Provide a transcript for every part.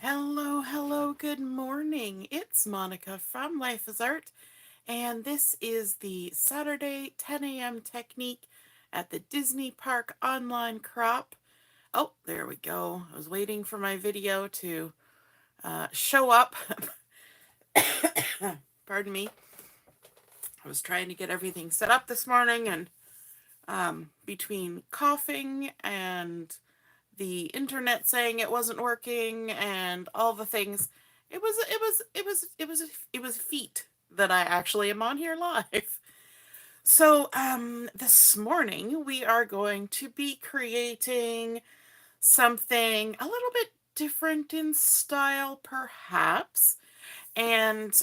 Hello, hello, good morning. It's Monica from Life is Art, and this is the Saturday 10 a.m. technique at the Disney Park online crop. Oh, there we go. I was waiting for my video to show up. Pardon me. I was trying to get everything set up this morning, and between coughing and the internet saying it wasn't working and all the things, it was a feat that I actually am on here live. So this morning we are going to be creating something a little bit different in style, perhaps. And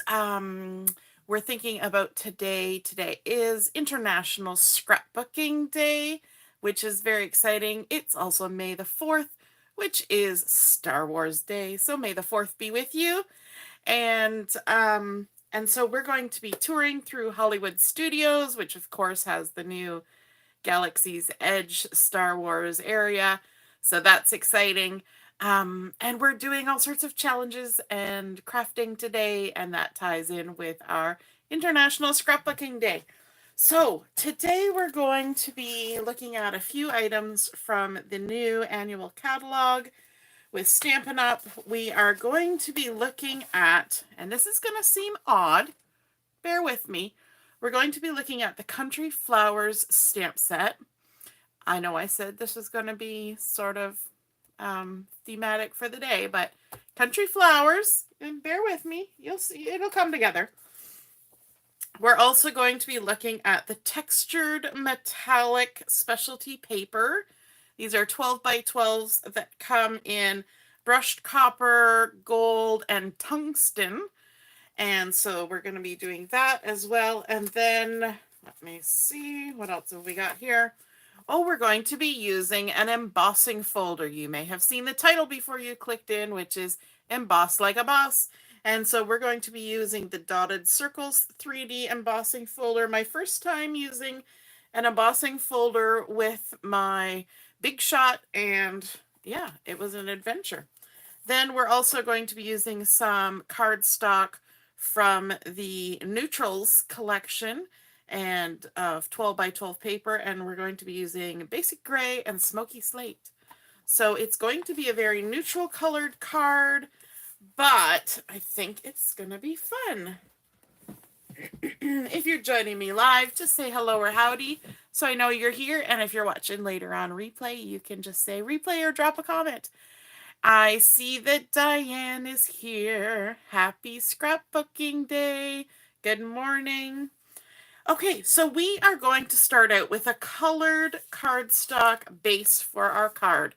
we're thinking about today. Today is International Scrapbooking Day, which is very exciting. It's also May the 4th, which is Star Wars Day. So May the 4th be with you. And so we're going to be touring through Hollywood Studios, which of course has the new Galaxy's Edge Star Wars area. So that's exciting. And we're doing all sorts of challenges and crafting today, and that ties in with our International Scrapbooking Day. So today we're going to be looking at a few items from the new annual catalog with Stampin' Up. We are going to be looking at, and this is going to seem odd, bear with me, we're going to be looking at the Country Flowers stamp set. I know I said this was going to be sort of thematic for the day, but Country Flowers, and bear with me, you'll see it'll come together. We're also going to be looking at the textured metallic specialty paper. These are 12 by 12s that come in brushed copper, gold, and tungsten. And so we're going to be doing that as well. And then let me see, what else have we got here? Oh, we're going to be using an embossing folder. You may have seen the title before you clicked in, which is Emboss Like a Boss. And so we're going to be using the Dotted Circles 3D embossing folder. My first time using an embossing folder with my Big Shot, and yeah, it was an adventure. Then we're also going to be using some cardstock from the Neutrals collection and of 12 by 12 paper, and we're going to be using basic gray and smoky slate. So it's going to be a very neutral colored card, but I think it's gonna be fun. If you're joining me live, just say hello or howdy so I know you're here, and if you're watching later on replay, you can just say replay or drop a comment. I see that Diane is here. Happy scrapbooking day. Good morning. Okay, so we are going to start out with a colored cardstock base for our card.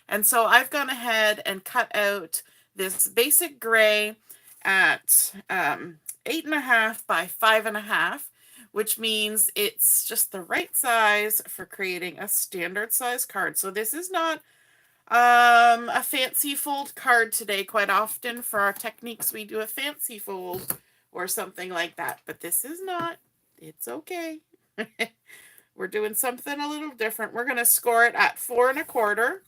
And so I've gone ahead and cut out this basic gray at 8.5 by 5.5, which means it's just the right size for creating a standard size card. So this is not a fancy fold card today. Quite often for our techniques, we do a fancy fold or something like that, but this is not. It's okay. We're doing something a little different. We're going to score it at 4.25,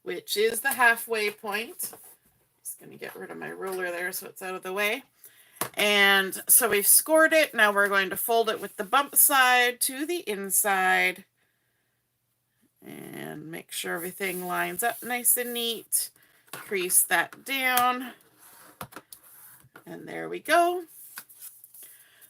which is the halfway point. Just going to get rid of my ruler there so it's out of the way. And so we've scored it. Now we're going to fold it with the bump side to the inside and make sure everything lines up nice and neat. Crease that down. And there we go.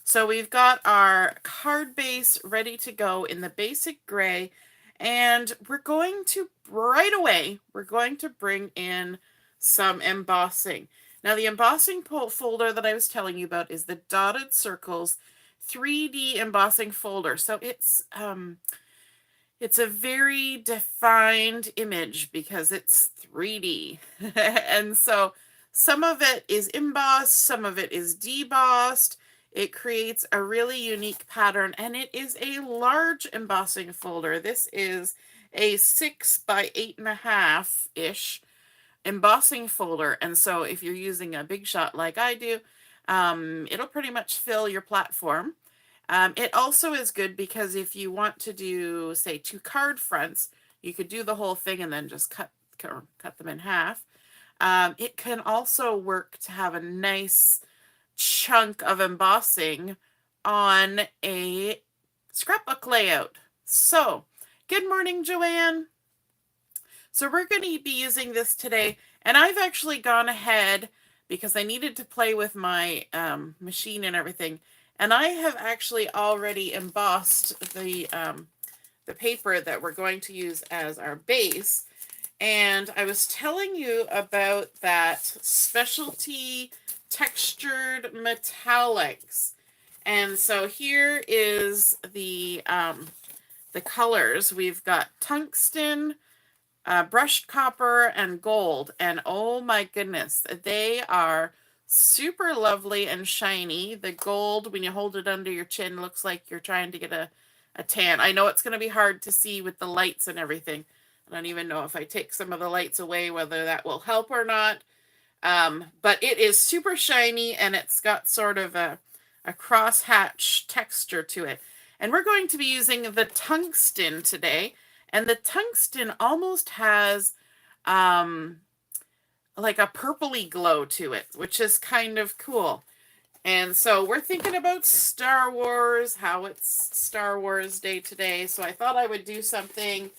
So we've got our card base ready to go in the basic gray, and we're going to, right away, we're going to bring in some embossing. Now the embossing folder that I was telling you about is the Dotted Circles 3D embossing folder. So it's a very defined image because it's 3D. And so some of it is embossed, some of it is debossed. It creates a really unique pattern, and it is a large embossing folder. This is a 6 by 8.5-ish embossing folder. And so if you're using a Big Shot like I do, it'll pretty much fill your platform. It also is good because if you want to do, say, 2 card fronts, you could do the whole thing and then just cut them in half. It can also work to have a nice chunk of embossing on a scrapbook layout. So, good morning, Joanne. So we're going to be using this today, and I've actually gone ahead because I needed to play with my machine and everything, and I have actually already embossed the paper that we're going to use as our base. And I was telling you about that specialty textured metallics. And so here is the colors. We've got tungsten, brushed copper, and gold. And oh my goodness, they are super lovely and shiny. The gold, when you hold it under your chin, looks like you're trying to get a tan. I know it's going to be hard to see with the lights and everything. I don't even know if I take some of the lights away, whether that will help or not. But it is super shiny, and it's got sort of a crosshatch texture to it. And we're going to be using the tungsten today. And the tungsten almost has like a purpley glow to it, which is kind of cool. And so we're thinking about Star Wars, how it's Star Wars Day today. So I thought I would do something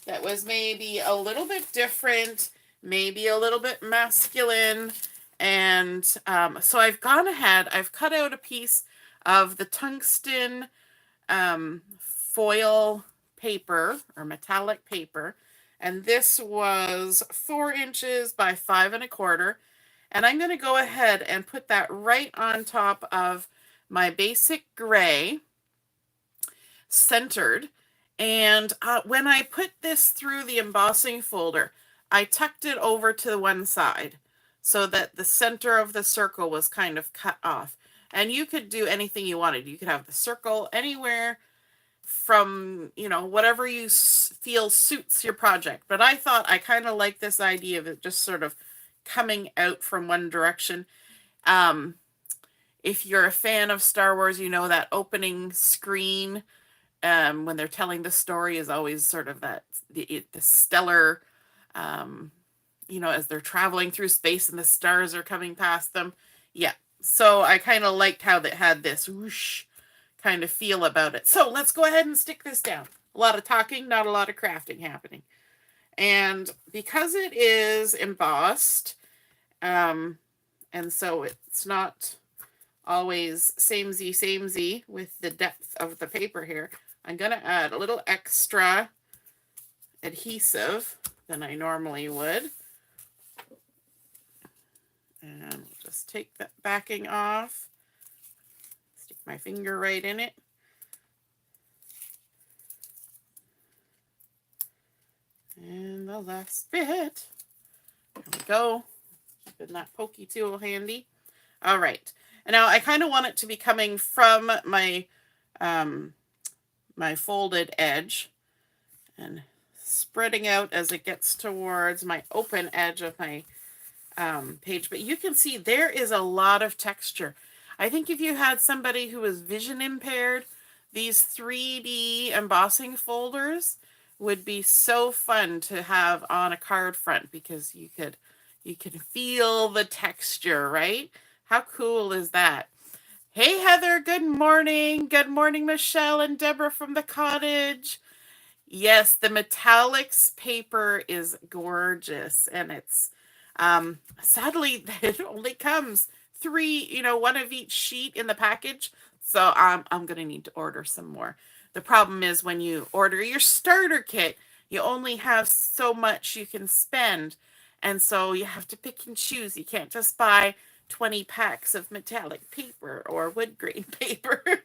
that was maybe a little bit different, maybe a little bit masculine. And so I've gone ahead, I've cut out a piece of the tungsten foil paper or metallic paper. And this was 4 inches by 5 1/4. And I'm going to go ahead and put that right on top of my basic gray, centered. And when I put this through the embossing folder, I tucked it over to one side so that the center of the circle was kind of cut off. And you could do anything you wanted. You could have the circle anywhere from, you know, whatever you feel suits your project. But I thought I kind of like this idea of it just sort of coming out from one direction. If you're a fan of Star Wars, you know that opening screen when they're telling the story is always sort of that the stellar, you know, as they're traveling through space and the stars are coming past them. Yeah, so I kind of liked how they had this whoosh kind of feel about it. So let's go ahead and stick this down. A lot of talking, not a lot of crafting happening. And because it is embossed, and so it's not always samey with the depth of the paper here, I'm going to add a little extra adhesive than I normally would. And just take that backing off, stick my finger right in it. And the last bit. There we go. Keeping that pokey tool handy. All right. And now I kind of want it to be coming from my my folded edge and spreading out as it gets towards my open edge of my page. But you can see there is a lot of texture. I think if you had somebody who was vision impaired, these 3D embossing folders would be so fun to have on a card front because you can feel the texture, right? How cool is that? Hey, Heather, good morning. Good morning, Michelle and Deborah from the cottage. Yes, the metallics paper is gorgeous, and it's sadly it only comes 3, you know, one of each sheet in the package. So I'm going to need to order some more. The problem is when you order your starter kit, you only have so much you can spend. And so you have to pick and choose. You can't just buy 20 packs of metallic paper or wood grain paper.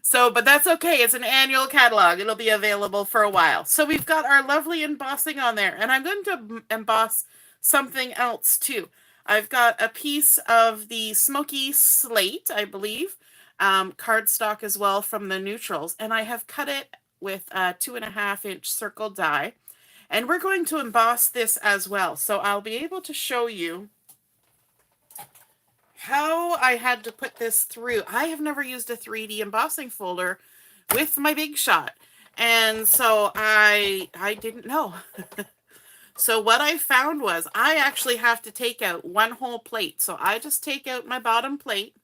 So, but that's okay. It's an annual catalog. It'll be available for a while. So we've got our lovely embossing on there. And I'm going to emboss something else too. I've got a piece of the smoky slate, I believe, cardstock as well from the neutrals. And I have cut it with a 2.5-inch circle die. And we're going to emboss this as well. So I'll be able to show you how I had to put this through. I have never used a 3D embossing folder with my Big Shot. And so I didn't know. So what I found was I actually have to take out one whole plate. So I just take out my bottom plate.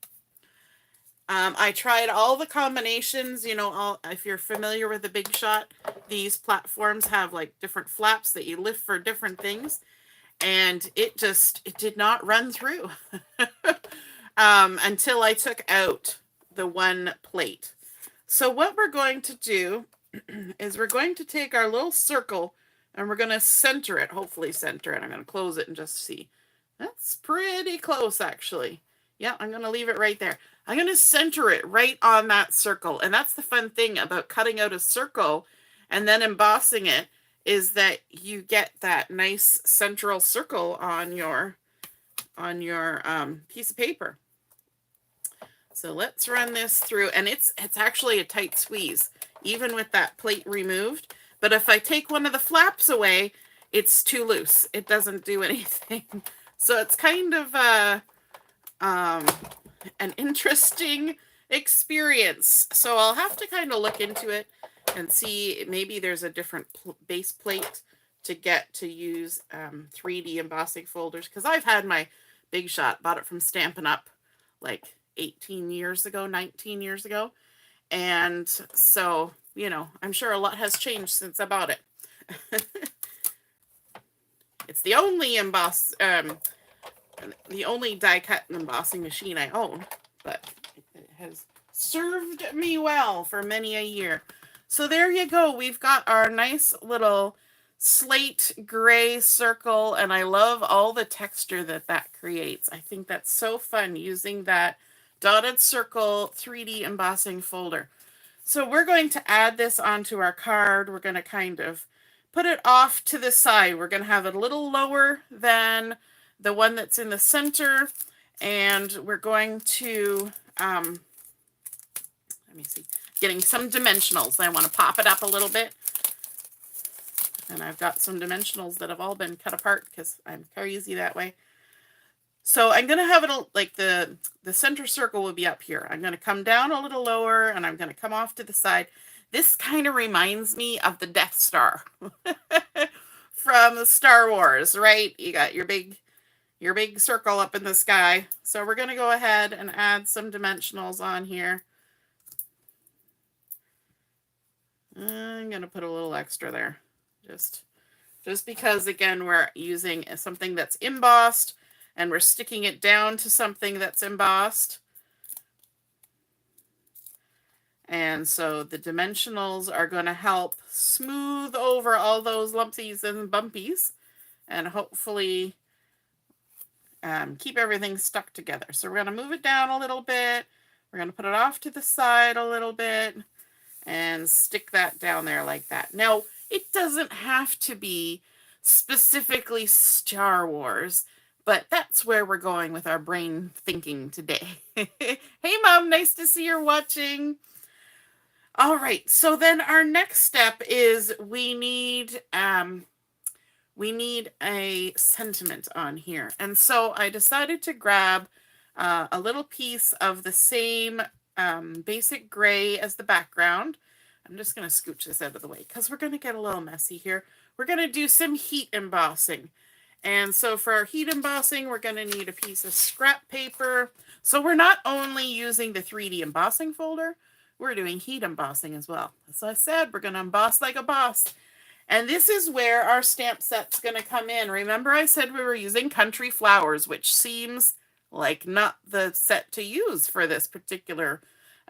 I tried all the combinations, you know, if you're familiar with the Big Shot, these platforms have like different flaps that you lift for different things. And it did not run through until I took out the one plate. So what we're going to do is we're going to take our little circle and we're going to center it, hopefully center it. I'm going to close it and just see. That's pretty close, actually. Yeah, I'm going to leave it right there. I'm going to center it right on that circle. And that's the fun thing about cutting out a circle and then embossing it, is that you get that nice central circle on your piece of paper. So let's run this through, and it's actually a tight squeeze, even with that plate removed. But if I take one of the flaps away, it's too loose. It doesn't do anything. So it's kind of an interesting experience. So I'll have to kind of look into it and see, maybe there's a different base plate to get to use 3D embossing folders, because I've had my Big Shot, bought it from Stampin' Up like 18 years ago, 19 years ago. And so, you know, I'm sure a lot has changed since I bought it. It's the only the only die cut and embossing machine I own, but it has served me well for many a year. So there you go. We've got our nice little slate gray circle, and I love all the texture that creates. I think that's so fun, using that dotted circle 3D embossing folder. So we're going to add this onto our card. We're going to kind of put it off to the side. We're going to have it a little lower than the one that's in the center, and we're going to, let me see, getting some dimensionals. I want to pop it up a little bit. And I've got some dimensionals that have all been cut apart because I'm crazy that way. So I'm going to have it like the center circle will be up here. I'm going to come down a little lower, and I'm going to come off to the side. This kind of reminds me of the Death Star from Star Wars, right? You got your big circle up in the sky. So we're going to go ahead and add some dimensionals on here. I'm going to put a little extra there. Just because, again, we're using something that's embossed, and we're sticking it down to something that's embossed. And so the dimensionals are going to help smooth over all those lumpsies and bumpies, and hopefully keep everything stuck together. So we're going to move it down a little bit. We're going to put it off to the side a little bit and stick that down there like that. Now, it doesn't have to be specifically Star Wars, but that's where we're going with our brain thinking today. Hey, Mom, nice to see you're watching. All right, so then our next step is we need a sentiment on here. And so I decided to grab a little piece of the same basic gray as the background. I'm just going to scooch this out of the way because we're going to get a little messy here. We're going to do some heat embossing. And so for our heat embossing, we're going to need a piece of scrap paper. So we're not only using the 3D embossing folder, we're doing heat embossing as well. As I said, we're going to emboss like a boss. And this is where our stamp set's going to come in. Remember I said we were using Country Flowers, which seems like not the set to use for this particular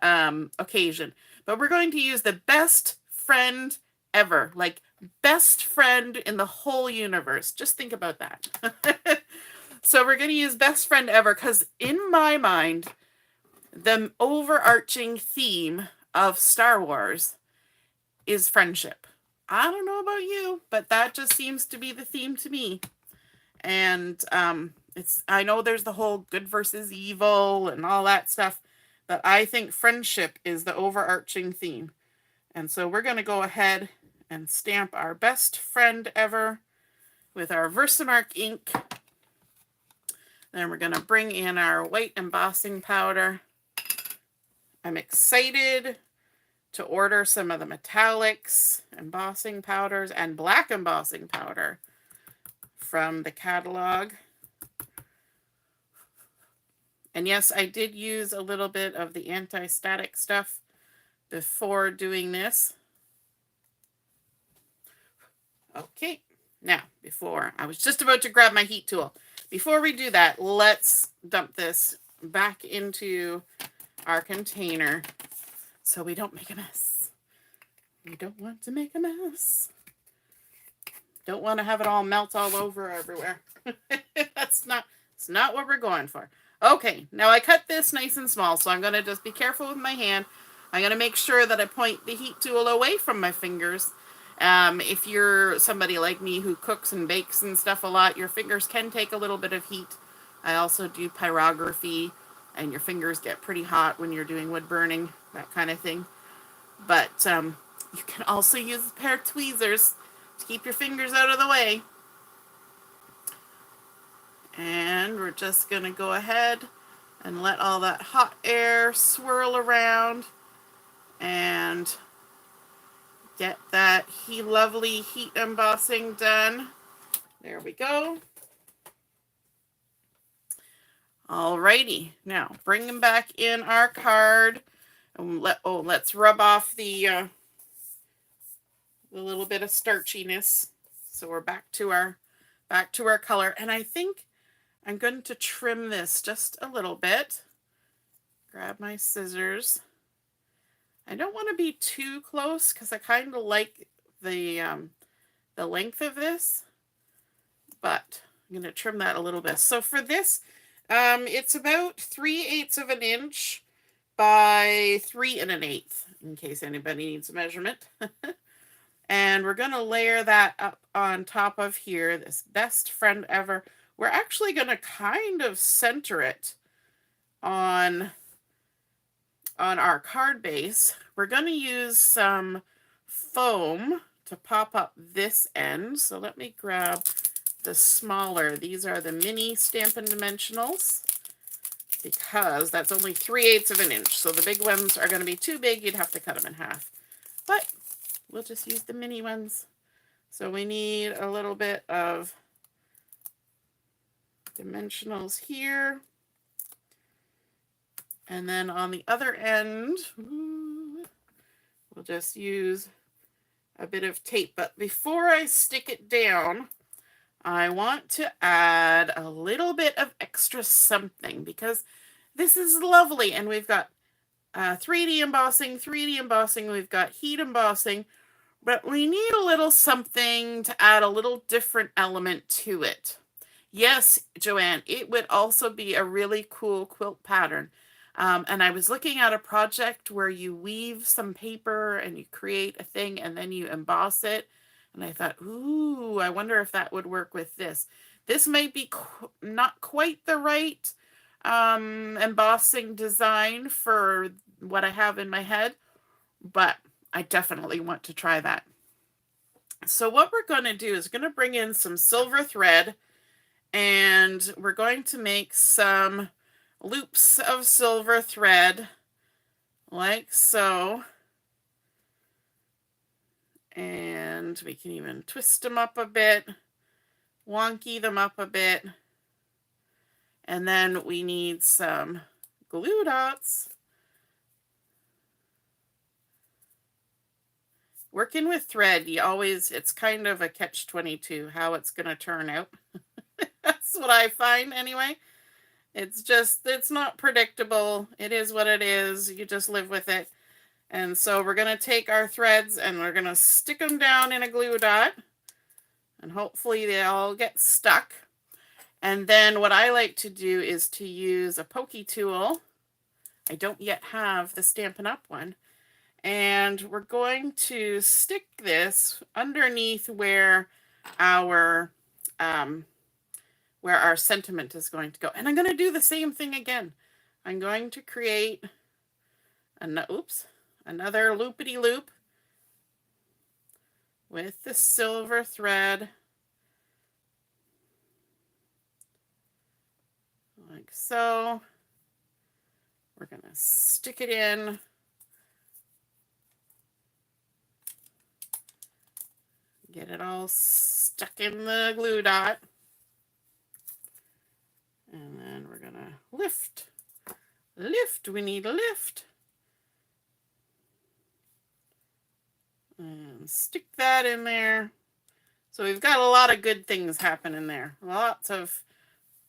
occasion. But we're going to use the best friend ever, like best friend in the whole universe. Just think about that. So we're going to use best friend ever because in my mind, the overarching theme of Star Wars is friendship. I don't know about you, but that just seems to be the theme to me. And I know there's the whole good versus evil and all that stuff, but I think friendship is the overarching theme. And so we're going to go ahead and stamp our best friend ever with our Versamark ink. Then we're going to bring in our white embossing powder. I'm excited to order some of the metallics embossing powders and black embossing powder. from the catalog. And yes, I did use a little bit of the anti-static stuff before doing this. Okay, now before, I was just about to grab my heat tool. Before we do that, let's dump this back into our container so we don't make a mess. We don't want to make a mess. Don't want to have it all melt all over everywhere. It's not what we're going for. Okay, now I cut this nice and small, so I'm going to just be careful with my hand. I'm going to make sure that I point the heat tool away from my fingers. If you're somebody like me who cooks and bakes and stuff a lot, your fingers can take a little bit of heat. I also do pyrography, and your fingers get pretty hot when you're doing wood burning, that kind of thing. But you can also use a pair of tweezers to keep your fingers out of the way. And we're just going to go ahead and let all that hot air swirl around and get that lovely heat embossing done. There we go. Alrighty, now bring them back in our card. And let's rub off the little bit of starchiness. So we're back to our color. And I think I'm going to trim this just a little bit. Grab my scissors. I don't want to be too close because I kind of like the length of this, but I'm going to trim that a little bit. So for this, it's about 3/8 of an inch by 3 1/8, in case anybody needs a measurement. And we're going to layer that up on top of here, this best friend ever. We're actually going to kind of center it on our card base. We're going to use some foam to pop up this end. So let me grab the smaller. These are the mini Stampin Dimensionals, because that's only 3/8 of an inch. So the big ones are going to be too big. You'd have to cut them in half. But we'll just use the mini ones. So we need a little bit of dimensionals here. And then on the other end, we'll just use a bit of tape. But before I stick it down, I want to add a little bit of extra something, because this is lovely. And we've got 3D embossing, we've got heat embossing, but we need a little something to add a little different element to it. Yes, Joanne, it would also be a really cool quilt pattern. And I was looking at a project where you weave some paper and you create a thing and then you emboss it. And I thought, ooh, I wonder if that would work with this. This might be not quite the right embossing design for what I have in my head, but I definitely want to try that. So what we're going to do is going to bring in some silver thread, and we're going to make some loops of silver thread like so. And we can even twist them up a bit, wonky them up a bit. And then we need some glue dots. Working with thread, it's kind of a catch-22 how it's going to turn out. That's what I find anyway. It's not predictable. It is what it is. You just live with it. And so we're going to take our threads and we're going to stick them down in a glue dot. And hopefully they all get stuck. And then what I like to do is to use a pokey tool. I don't yet have the Stampin' Up! One. And we're going to stick this underneath where our sentiment is going to go. And I'm going to do the same thing again. I'm going to create another loopity-loop with the silver thread, like so. We're going to stick it in. Get it all stuck in the glue dot. we're gonna lift. Lift, we need a lift. And stick that in there. So we've got a lot of good things happening there. Lots of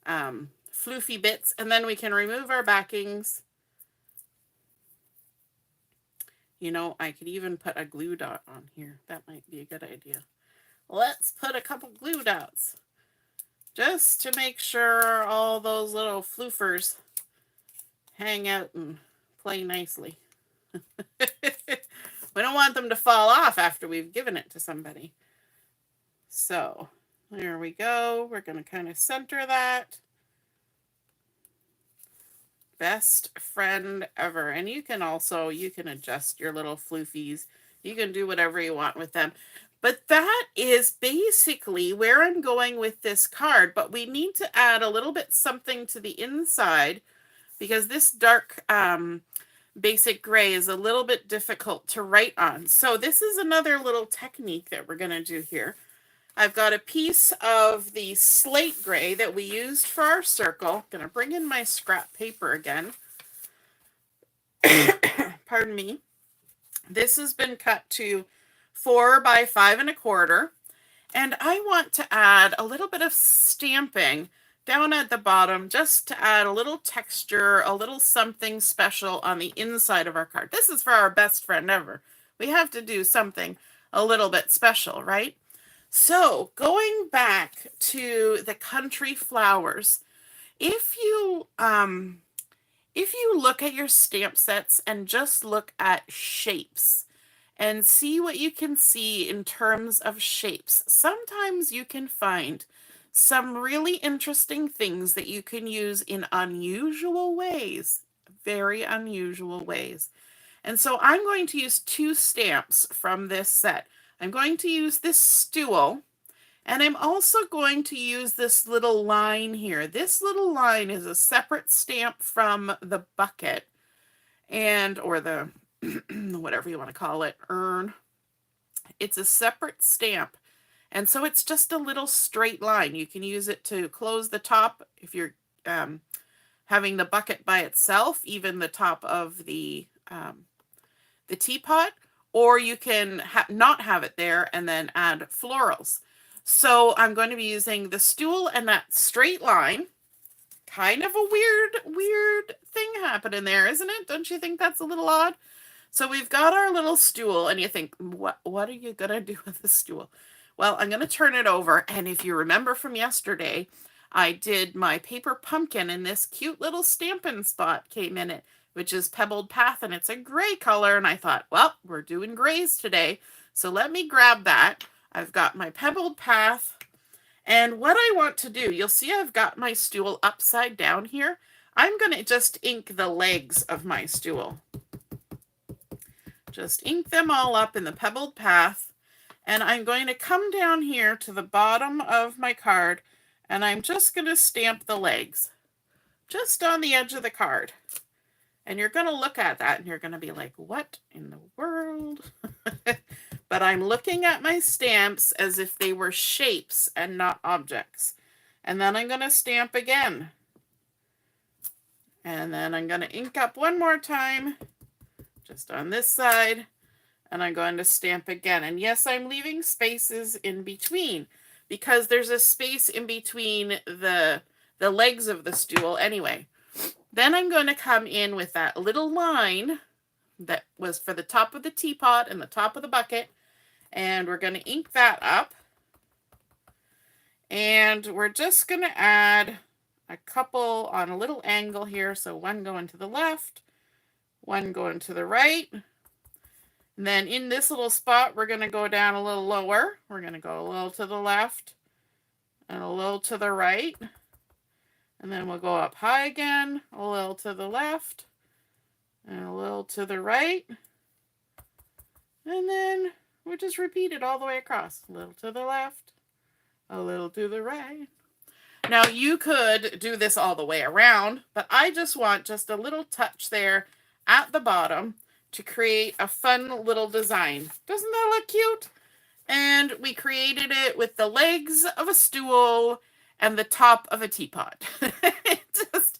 floofy bits. And then we can remove our backings. You know, I could even put a glue dot on here. That might be a good idea. Let's put a couple glue dots. Just to make sure all those little floofers hang out and play nicely. We don't want them to fall off after we've given it to somebody. So there we go. We're going to kind of center that. Best friend ever. And you can adjust your little floofies. You can do whatever you want with them. But that is basically where I'm going with this card. But we need to add a little bit something to the inside because this dark basic gray is a little bit difficult to write on. So this is another little technique that we're going to do here. I've got a piece of the slate gray that we used for our circle. I'm going to bring in my scrap paper again. Pardon me. This has been cut to 4 by 5 1/4. And I want to add a little bit of stamping down at the bottom just to add a little texture, a little something special on the inside of our card. This is for our best friend ever. We have to do something a little bit special, right? So going back to the country flowers, if you look at your stamp sets and just look at shapes and see what you can see in terms of shapes, sometimes you can find some really interesting things that you can use in unusual ways, very unusual ways. And so I'm going to use 2 stamps from this set. I'm going to use this stool, and I'm also going to use this little line here. This little line is a separate stamp from the bucket, or the, whatever you want to call it, urn. It's a separate stamp, and so it's just a little straight line. You can use it to close the top if you're having the bucket by itself, even the top of the teapot, or you can not have it there and then add florals. So I'm going to be using the stool and that straight line. Kind of a weird thing happening there, isn't it? Don't you think that's a little odd? So we've got our little stool, and you think, what are you going to do with the stool? Well, I'm going to turn it over, and if you remember from yesterday, I did my paper pumpkin, and this cute little Stampin' spot came in it, which is Pebbled Path, and it's a gray color, and I thought, well, we're doing grays today, so let me grab that. I've got my Pebbled Path, and what I want to do, you'll see I've got my stool upside down here. I'm going to just ink the legs of my stool. Just ink them all up in the Pebbled Path, and I'm going to come down here to the bottom of my card, and I'm just going to stamp the legs, just on the edge of the card. And you're going to look at that and you're going to be like, what in the world? But I'm looking at my stamps as if they were shapes and not objects. And then I'm going to stamp again. And then I'm going to ink up one more time, just on this side. And I'm going to stamp again. And yes, I'm leaving spaces in between because there's a space in between the legs of the stool anyway. Then I'm going to come in with that little line that was for the top of the teapot and the top of the bucket. And we're going to ink that up. And we're just going to add a couple on a little angle here. So one going to the left, one going to the right. And then in this little spot, we're going to go down a little lower. We're going to go a little to the left and a little to the right. And then we'll go up high again, a little to the left, and a little to the right. And then we'll just repeat it all the way across. A little to the left, a little to the right. Now you could do this all the way around, but I just want just a little touch there at the bottom to create a fun little design. Doesn't that look cute? And we created it with the legs of a stool and the top of a teapot. It just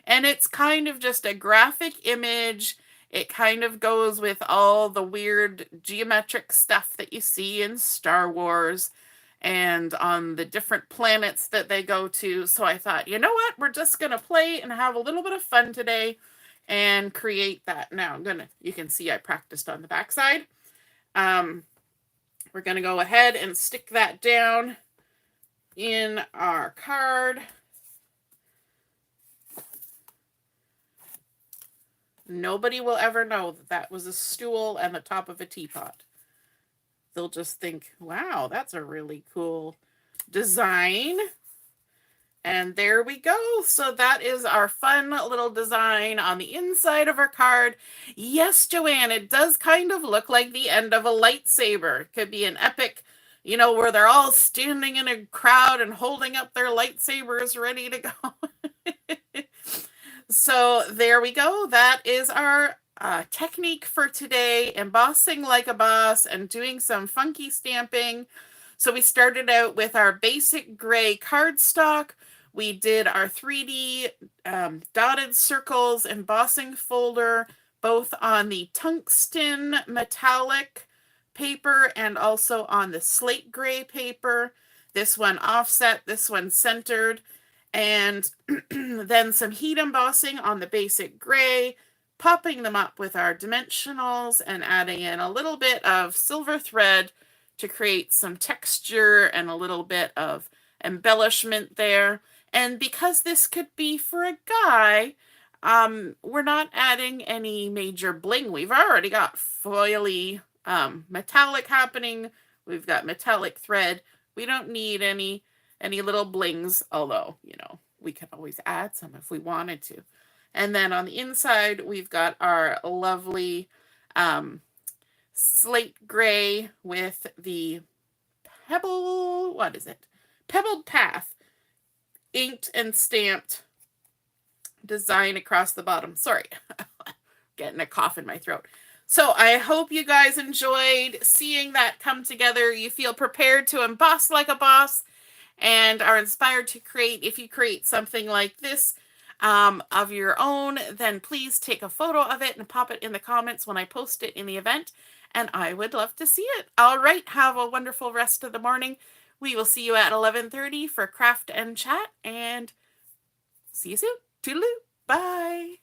And it's kind of just a graphic image. It kind of goes with all the weird geometric stuff that you see in Star Wars and on the different planets that they go to. So I thought, you know what? We're just going to play and have a little bit of fun today and create that. Now, you can see I practiced on the backside. We're going to go ahead and stick that down in our card. Nobody will ever know that that was a stool and the top of a teapot. They'll just think, wow, that's a really cool design. And there we go. So that is our fun little design on the inside of our card. Yes, Joanne, it does kind of look like the end of a lightsaber. It could be an epic, where they're all standing in a crowd and holding up their lightsabers ready to go. So there we go. That is our technique for today, embossing like a boss and doing some funky stamping. So we started out with our basic gray cardstock. We did our 3D dotted circles embossing folder, both on the tungsten metallic paper and also on the slate gray paper. This one offset, this one centered. And then some heat embossing on the basic gray, popping them up with our dimensionals and adding in a little bit of silver thread to create some texture and a little bit of embellishment there. And because this could be for a guy, we're not adding any major bling. We've already got foily metallic happening. We've got metallic thread. We don't need any little blings, although, we could always add some if we wanted to. And then on the inside, we've got our lovely slate gray with the Pebbled Path inked and stamped design across the bottom. Sorry, getting a cough in my throat. So I hope you guys enjoyed seeing that come together. You feel prepared to emboss like a boss and are inspired to create. If you create something like this of your own, then please take a photo of it and pop it in the comments when I post it in the event, and I would love to see it. All right, have a wonderful rest of the morning. We will see you at 11:30 for Craft and Chat, and see you soon. Toodaloo. Bye.